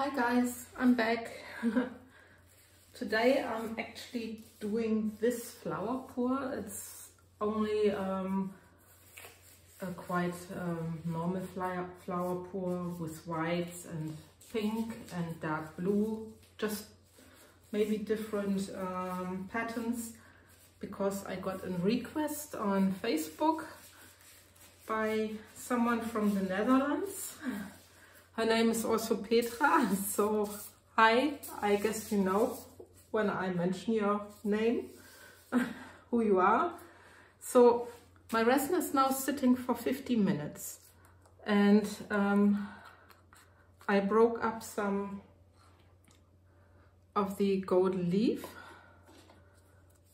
Hi guys, I'm back. Today I'm actually doing this flower pour. It's only a quite normal flower pour with whites and pink and dark blue, just maybe different patterns, because I got a request on Facebook by someone from the Netherlands. Her name is also Petra, so hi, I guess you know when I mention your name who you are. So my resin is now sitting for 50 minutes and I broke up some of the gold leaf,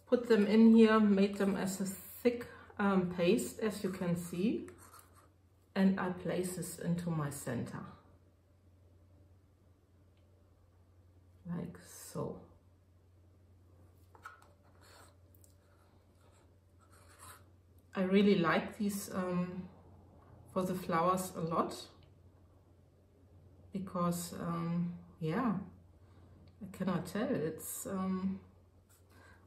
put them in here, made them as a thick paste, as you can see, and I place this into my center. Like so. I really like these for the flowers a lot, because yeah, I cannot tell, it's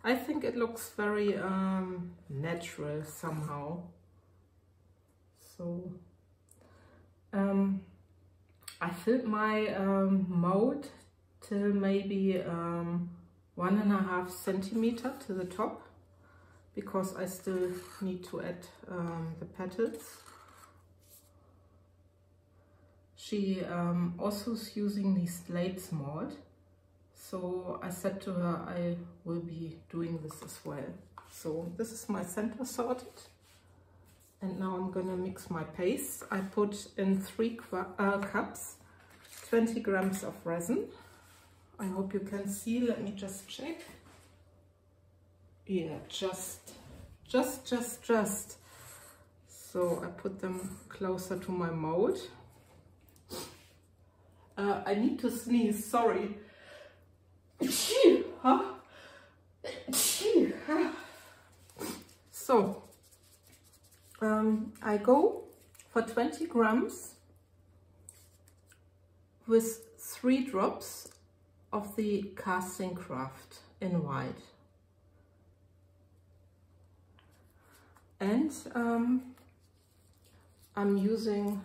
I think it looks very natural somehow. So I filled my mold till maybe 1.5 centimeter to the top, because I still need to add the petals. She also is using the slates mold, so I said to her I will be doing this as well. So this is my center sorted, and now I'm gonna mix my paste. I put in 3 cups 20 grams of resin. I hope you can see. Let me just check. Yeah, just. So I put them closer to my mold. I need to sneeze, sorry. So I go for 20 grams with 3 drops of the CastinCraft in white, and I'm using,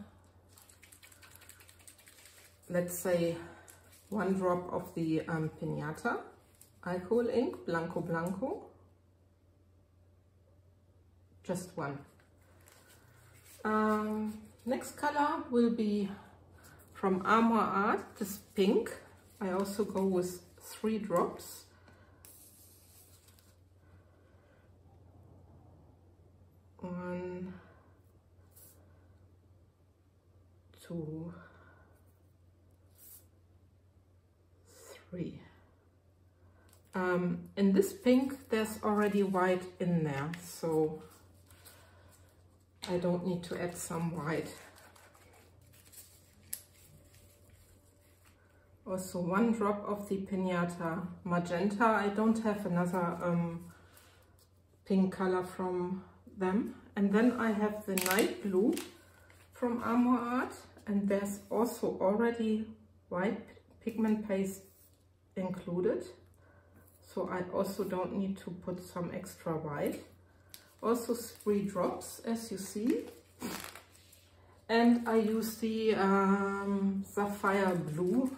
let's say, 1 drop of the Piñata alcohol ink, Blanco, just 1. Next color will be from ArmorArt, this pink. I also go with 3 drops. One, 2, 3. In this pink there's already white in there, so I don't need to add some white. Also 1 drop of the Piñata magenta. I don't have another pink color from them. And then I have the night blue from ArmorArt, and there's also already white pigment paste included, so I also don't need to put some extra white. Also 3 drops, as you see. And I use the sapphire blue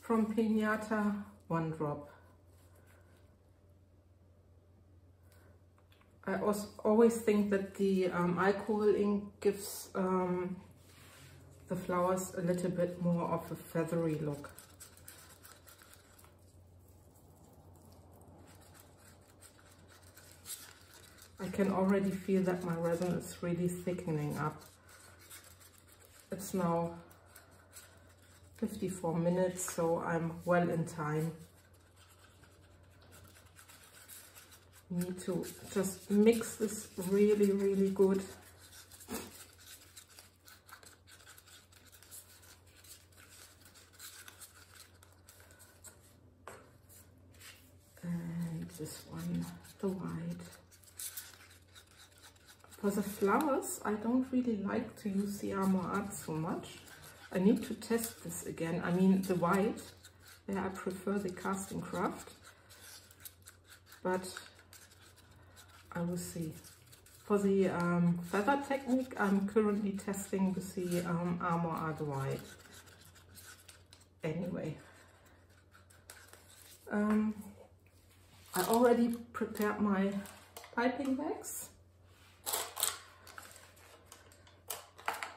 from Piñata, 1 drop. I also always think that the alcohol ink gives the flowers a little bit more of a feathery look. I can already feel that my resin is really thickening up. It's now 54 minutes, so I'm well in time. Need to just mix this really good. And this one, the white. For the flowers, I don't really like to use the ArmorArt so much. I need to test this again. I mean, the white, yeah, I prefer the CastinCraft, but I will see. For the feather technique, I'm currently testing with the ArmorArt white. Anyway, I already prepared my piping bags,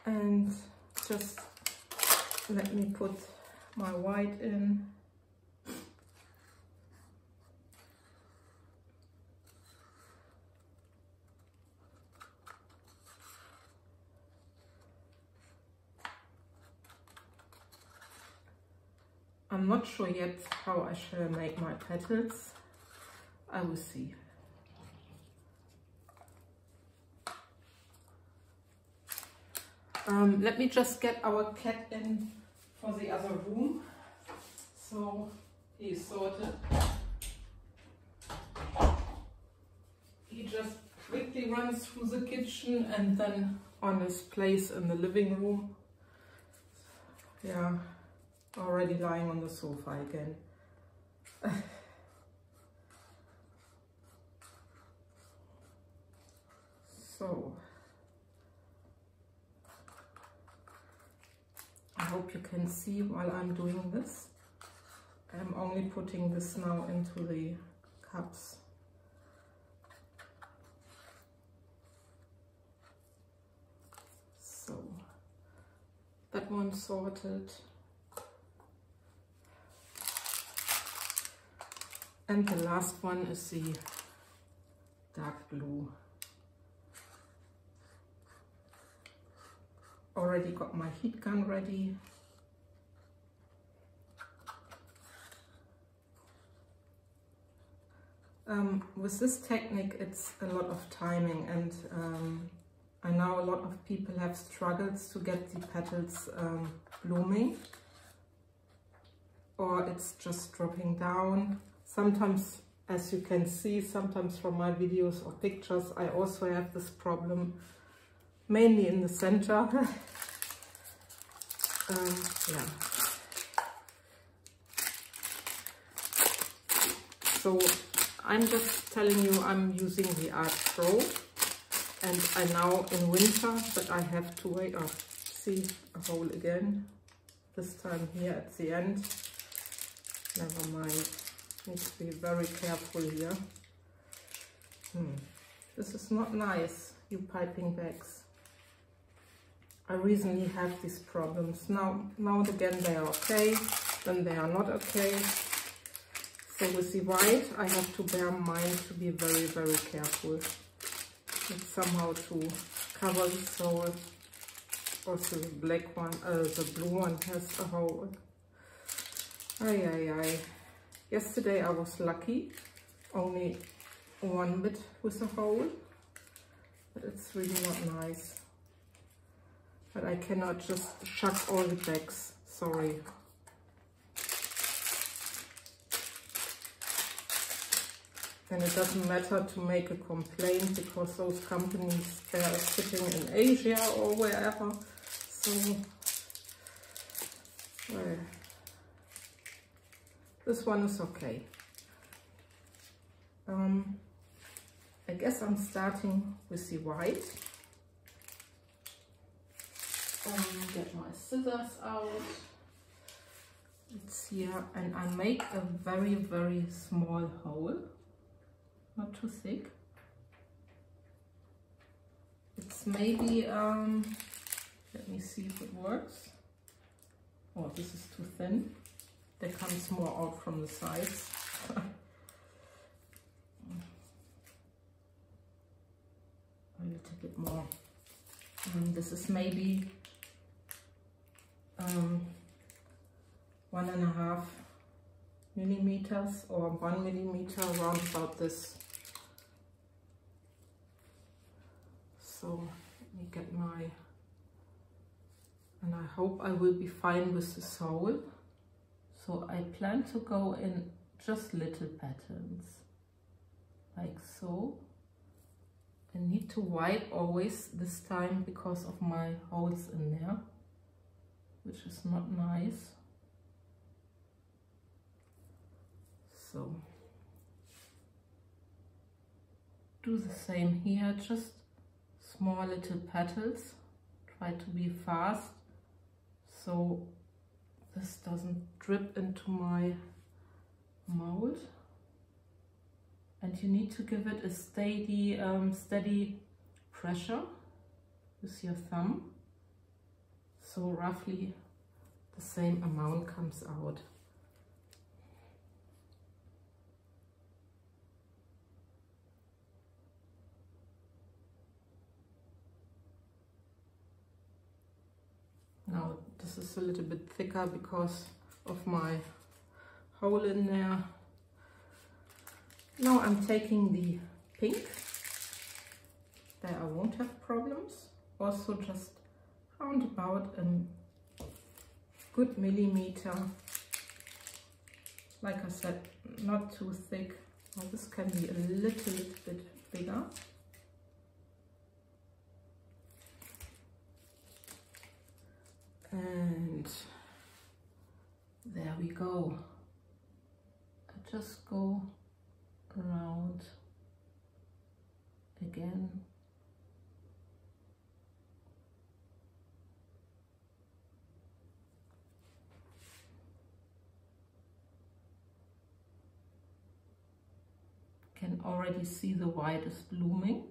and just let me put my white in. I'm not sure yet how I shall make my petals. I will see. Let me just get our cat in for the other room. So he's sorted. He just quickly runs through the kitchen and then on his place in the living room. Yeah, already lying on the sofa again. So I hope you can see while I'm doing this. I'm only putting this now into the cups. So that one's sorted. And the last one is the dark blue. Already got my heat gun ready. With this technique, it's a lot of timing, and I know a lot of people have struggles to get the petals blooming, or it's just dropping down. Sometimes, as you can see, sometimes from my videos or pictures, I also have this problem, mainly in the center. Yeah. So I'm just telling you I'm using the ArtPro, and I know in winter, but I have to wait. Oh, see a hole again. This time here at the end. Never mind. Need to be very careful here. This is not nice, you piping bags. I recently have these problems. Now and again they are okay, then they are not okay. So with the white, I have to bear in mind to be very, very careful. It's somehow to cover the sole. Also the black one, the blue one has a hole. Ay, ay, ay. Yesterday I was lucky, only one bit with a hole, but it's really not nice. But I cannot just chuck all the bags, sorry. And it doesn't matter to make a complaint, because those companies, they are sitting in Asia or wherever. So, well, this one is okay. I guess I'm starting with the white. Get my scissors out. It's here, and I make a very, very small hole. Not too thick. It's maybe, let me see if it works. Oh, this is too thin. There comes more out from the sides. A little bit more. This is maybe 1.5 millimeters or 1 millimeter, around about this. So let me get my, and I hope I will be fine with the sole. So I plan to go in just little patterns, like so. I need to wipe always this time because of my holes in there which is not nice. So do the same here, just small little petals. Try to be fast so this doesn't drip into my mold. And you need to give it a steady pressure with your thumb, so roughly the same amount comes out. Now this is a little bit thicker because of my hole in there. Now I'm taking the pink, there I won't have problems. Also just round about a good millimeter. Like I said, not too thick. Now this can be a little bit bigger. And there we go. I just go around again. Can already see the white is blooming,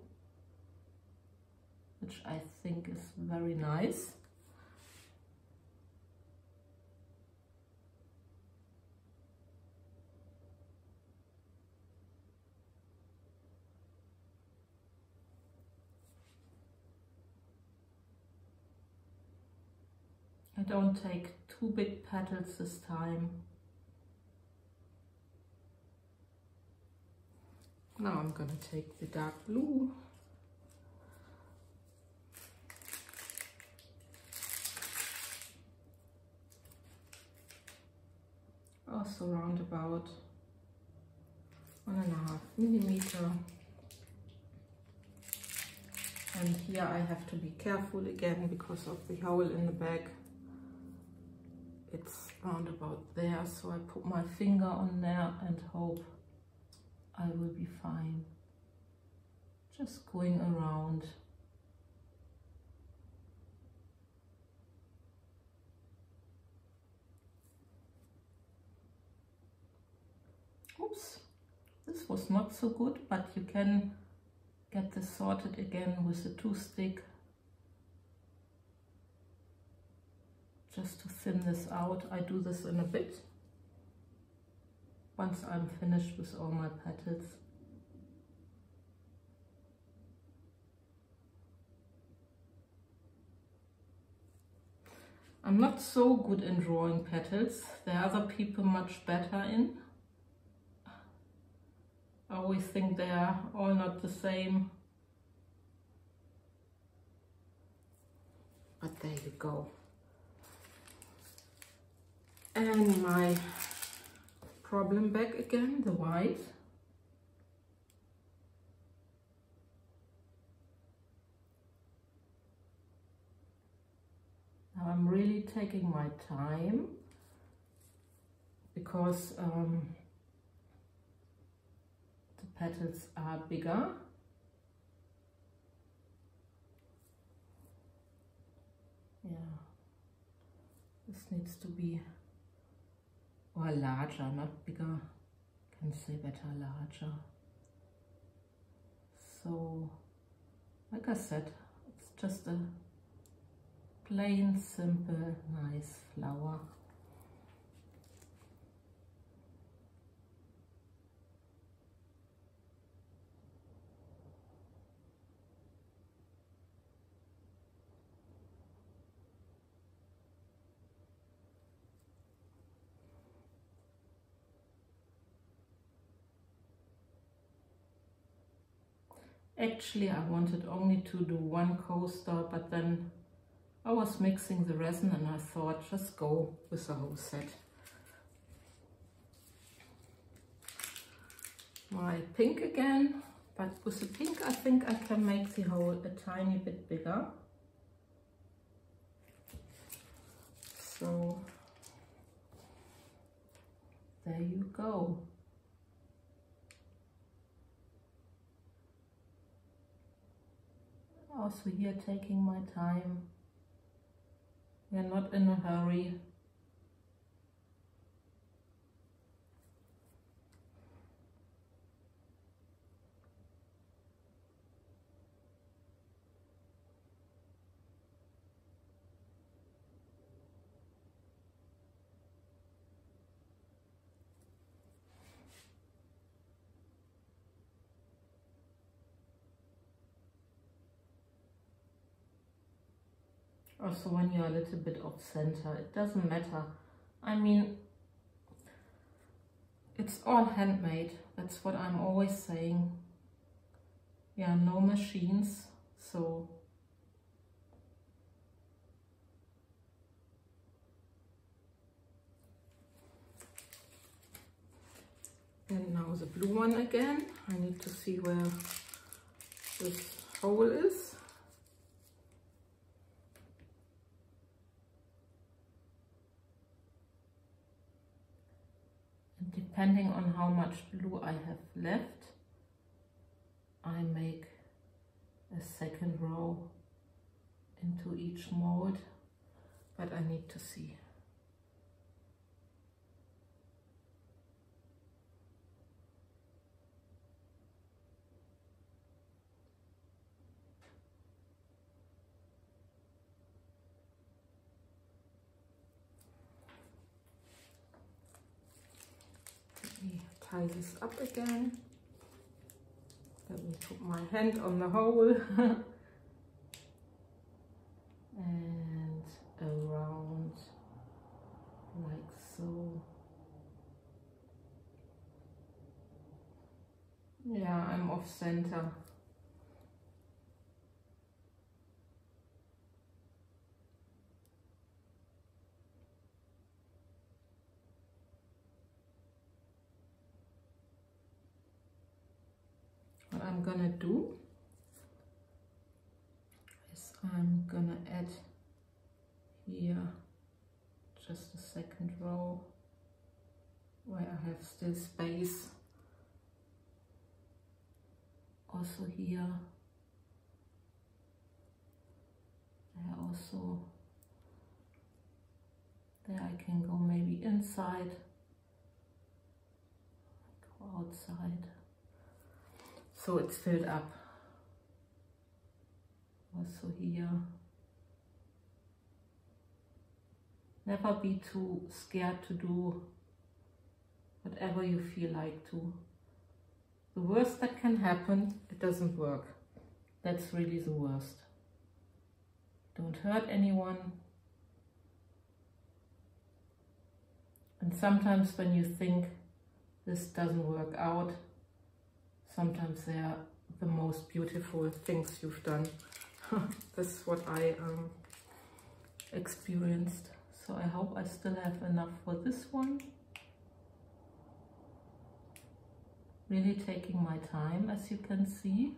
which I think is very nice. I don't take too big petals this time. Now I'm going to take the dark blue. Also round about 1.5 millimeter. And here I have to be careful again because of the hole in the bag. It's round about there, so I put my finger on there and hope I will be fine. Just going around. Oops, this was not so good, but you can get this sorted again with a toothpick. Just to thin this out. I do this in a bit, once I'm finished with all my petals. I'm not so good in drawing petals. There are other people much better in. I always think they are all not the same. But there you go. And my problem bag again, the white. Now I'm really taking my time because the petals are bigger. Yeah, this needs to be, or larger, not bigger, can say better larger. So, like I said, it's just a plain, simple, nice flower. Actually, I wanted only to do one coaster, but then I was mixing the resin and I thought just go with the whole set. My pink again, but with the pink I think I can make the hole a tiny bit bigger. So there you go. Also here taking my time. We are not in a hurry. Also when you're a little bit off center, it doesn't matter. I mean, it's all handmade. That's what I'm always saying. Yeah, no machines, so and now the blue one again. I need to see where this hole is. Depending on how much blue I have left, I make a second row into each mold, but I need to see. Tie this up again. Let me put my hand on the hole and around like so. Yeah, I'm off center. What I'm gonna do is I'm gonna add here just a second row where I have still space. Also here, there I can go maybe inside, go outside. So it's filled up. Also here. Never be too scared to do whatever you feel like to. The worst that can happen, it doesn't work. That's really the worst. Don't hurt anyone. And sometimes when you think this doesn't work out, sometimes they are the most beautiful things you've done. That's what I experienced. So I hope I still have enough for this one. Really taking my time, as you can see.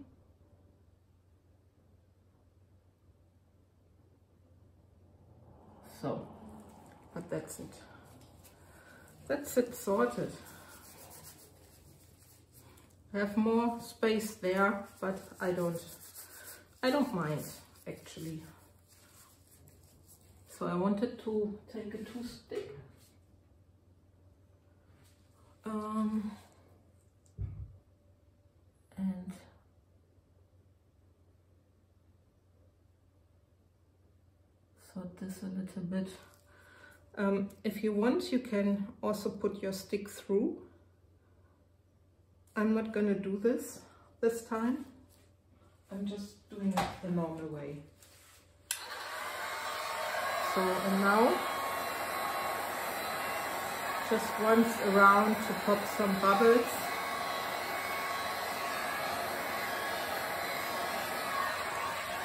So, but that's it. That's it sorted. I have more space there, but I don't mind actually. So I wanted to take a 2-stick. And sort this a little bit. If you want, you can also put your stick through. I'm not going to do this time. I'm just doing it the normal way. So, and now just once around to pop some bubbles.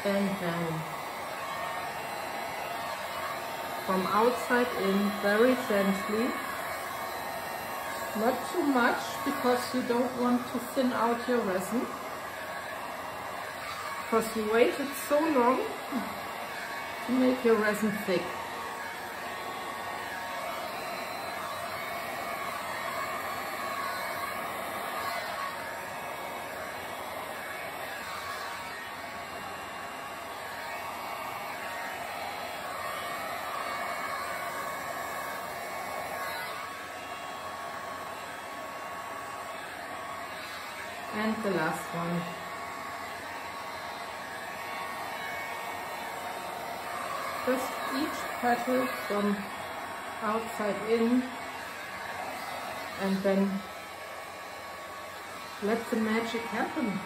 And then from outside in, very gently. Not too much, because you don't want to thin out your resin. Because you waited so long to make your resin thick. And the last one. Just each petal from outside in, and then let the magic happen.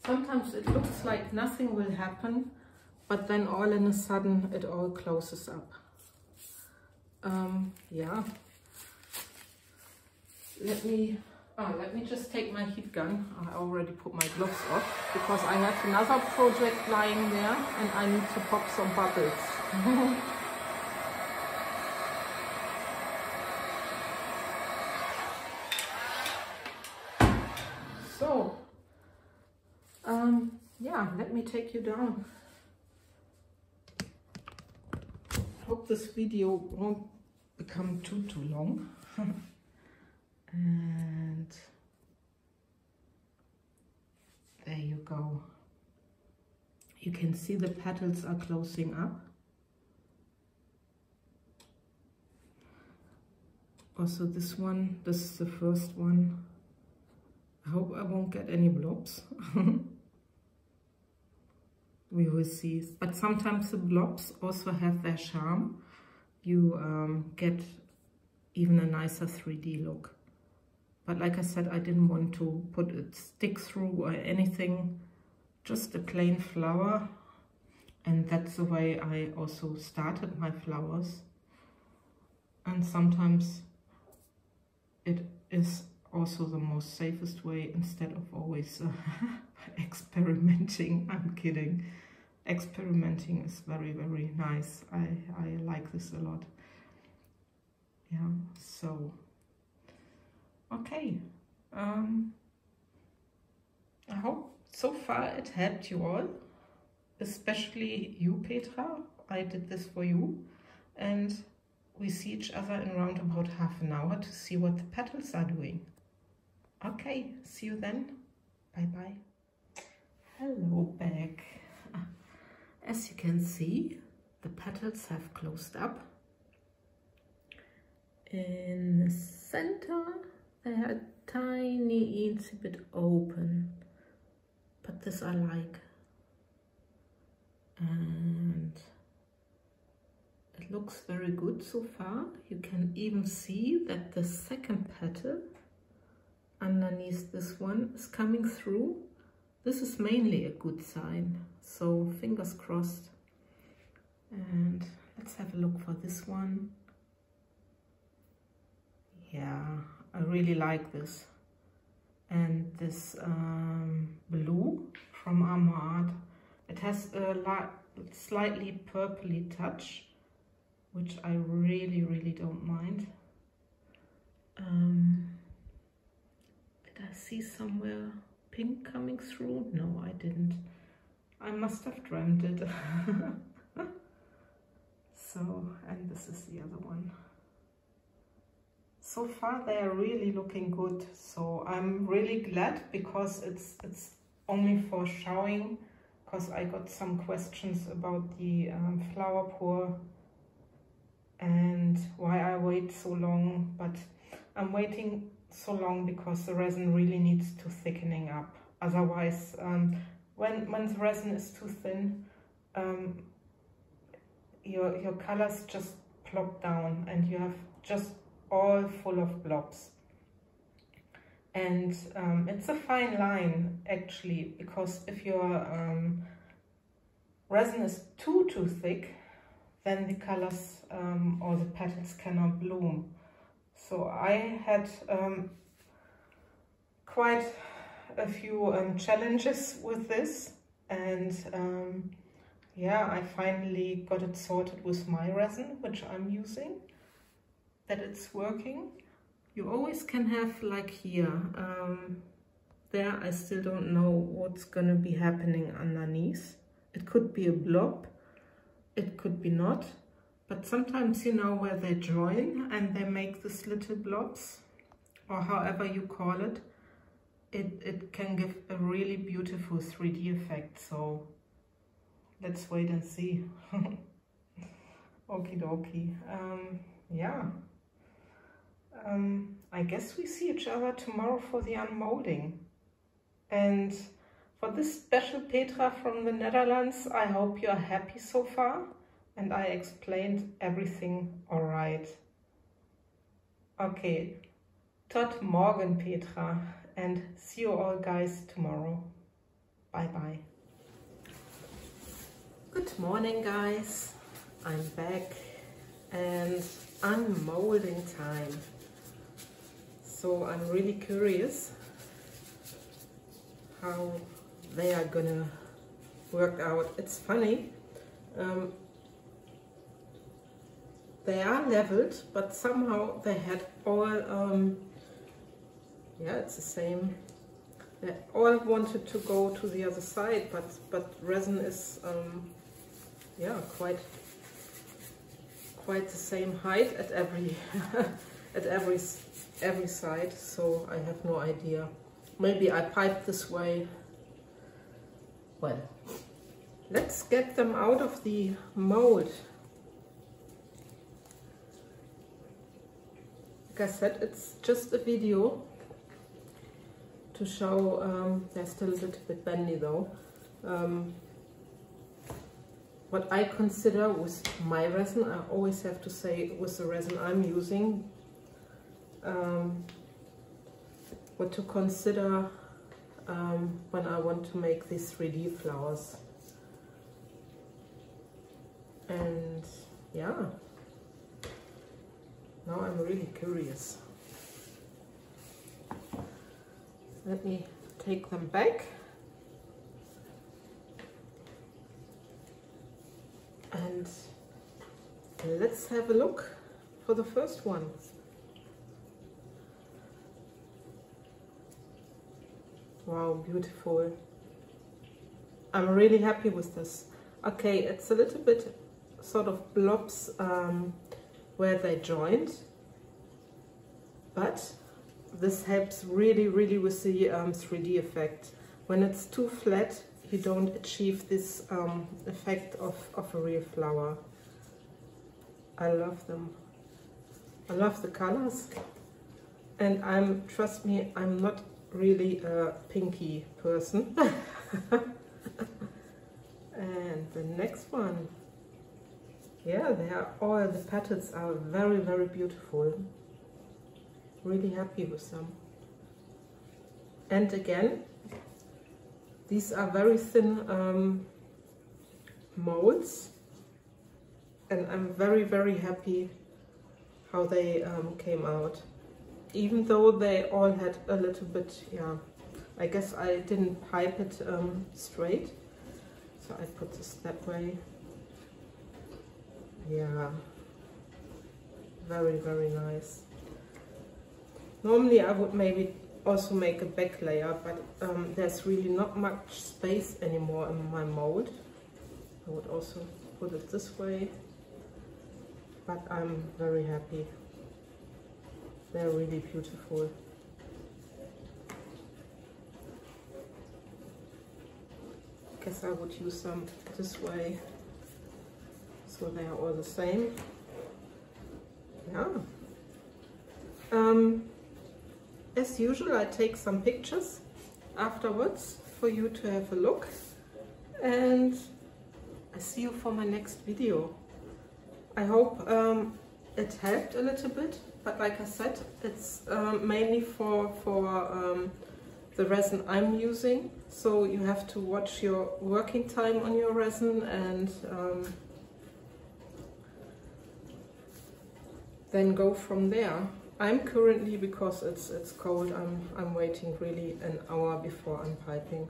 Sometimes it looks like nothing will happen, but then all in a sudden it all closes up. Yeah. Let me just take my heat gun. I already put my gloves off because I have another project lying there and I need to pop some bubbles. So, yeah, let me take you down. Hope this video won't become too long. And there you go. You can see the petals are closing up. Also this one, this is the first one. I hope I won't get any blobs. We will see. But sometimes the blobs also have their charm. You get even a nicer 3D look. But like I said, I didn't want to put a stick through or anything, just a plain flower. And that's the way I also started my flowers. And sometimes it is also the most safest way instead of always experimenting. I'm kidding. Experimenting is very, very nice. I like this a lot. Yeah, so okay. I hope so far it helped you all, especially you, Petra. I did this for you, and we see each other in around about half an hour to see what the petals are doing. Okay, see you then. Bye bye. Hello back. As you can see, the petals have closed up. In the center they are tiny, it's a bit open, but this I like. And it looks very good so far. You can even see that the second petal underneath this one is coming through. This is mainly a good sign, so fingers crossed. And let's have a look for this one. Yeah, I really like this. And this blue from ArmorArt, it has a slightly purpley touch, which I really, really don't mind. Did I see somewhere pink coming through? No, I didn't. I must have dreamt it. So, and this is the other one. So far they are really looking good, so I'm really glad because it's only for showing, because I got some questions about the flower pour and why I wait so long. But I'm waiting so long because the resin really needs to thickening up. Otherwise, when the resin is too thin, your colors just plop down and you have just all full of blobs. And it's a fine line actually, because if your resin is too thick, then the colors or the petals cannot bloom. So I had quite a few challenges with this, and yeah, I finally got it sorted with my resin, which I'm using, that it's working. You always can have, like here, there I still don't know what's gonna be happening underneath. It could be a blob, it could be not, but sometimes, you know, where they join and they make these little blobs, or however you call it, it can give a really beautiful 3D effect. So let's wait and see. Okie dokie. Yeah. I guess we see each other tomorrow for the unmolding. And for this special Petra from the Netherlands, I hope you are happy so far and I explained everything alright. Okay, tot morgen Petra, and see you all guys tomorrow. Bye bye. Good morning guys, I'm back and unmolding time. So I'm really curious how they are gonna work out. It's funny, they are leveled, but somehow they had all, yeah, it's the same. They all wanted to go to the other side, but resin is, yeah, quite the same height at every at every side. So I have no idea. Maybe I pipe this way. Well, let's get them out of the mold. Like I said, it's just a video to show, they're still a little bit bendy though, what I consider with my resin. I always have to say with the resin I'm using, what to consider when I want to make these 3D flowers. And yeah, now I'm really curious. Let me take them back and let's have a look for the first one. Wow, beautiful. I'm really happy with this. Okay, it's a little bit sort of blobs where they joined, but this helps really with the 3D effect. When it's too flat, you don't achieve this effect of a real flower. I love them. I love the colors, and trust me, I'm not really a pinky person. And the next one, yeah, the petals are very beautiful. Really happy with them. And again, these are very thin molds, and I'm very happy how they came out. Even though they all had a little bit, yeah, I guess I didn't pipe it straight, so I put this that way. Yeah, very nice. Normally I would maybe also make a back layer, but there's really not much space anymore in my mold. I would also put it this way, but I'm very happy. They're really beautiful. I guess I would use them this way, so they are all the same. Yeah. As usual, I take some pictures afterwards for you to have a look, and I see you for my next video. I hope it helped a little bit, but like I said, it's mainly for the resin I'm using, so you have to watch your working time on your resin, and then go from there. I'm currently, because it's cold, I'm waiting really an hour before I'm piping.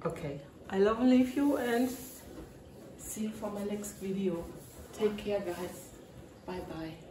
Okay, I love and leave you, and see you for my next video. Take care guys. Bye bye.